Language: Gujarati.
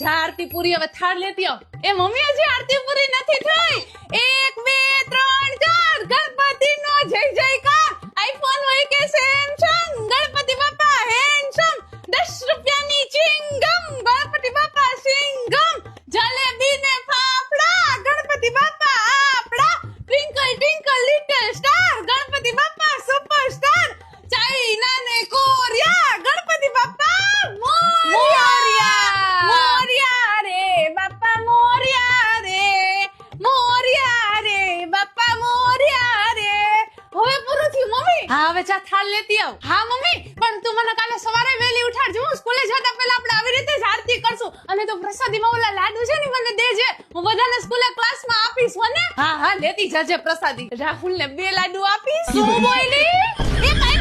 જા આરતી પૂરી હવે થાળ લેતી આવ. એ મમ્મી હજી આરતી પૂરી નથી થઈ. 1 2 3 4 ગણપતિનો જય જયકાર. આઈફોન હોય કે સેમસંગ, ગણપતિ બાપા હેન્ડસમ. 10 રૂપિયાની ચિંગમ, ગણપતિ બાપા સિંગમ. જલેબી ને ફાફડા, ગણપતિ બાપા આપડા. Twinkle twinkle little star, Ganpati બાપા સુપરસ્ટાર. ચાઇના ને કોરિયા, ગણપતિ બાપા મોરિયા. મોરિયા રે બાપા મોરિયા રે, મોરિયા રે બાપા મોરિયા રે. હવે પૂરું થયું મમ્મી. હા હવે જા થાળ લેતી આવ. હા મમ્મી, પણ તું મને કાલે સવારે વહેલી ઉઠાડજો. હું સ્કૂલે જતા પહેલા આપણે આવી રીતે જ આરતી કરશું. અને તો પ્રસાદીમાં ઓલા લાડુ છે ને મને દેજે. હું બધાને સ્કૂલે ક્લાસમાં આપીશ હો ને. હા હા લેતી જાજે પ્રસાદી. રાહુલ ને 2 લાડુ આપીશ. શું બોલી? એ કાઈ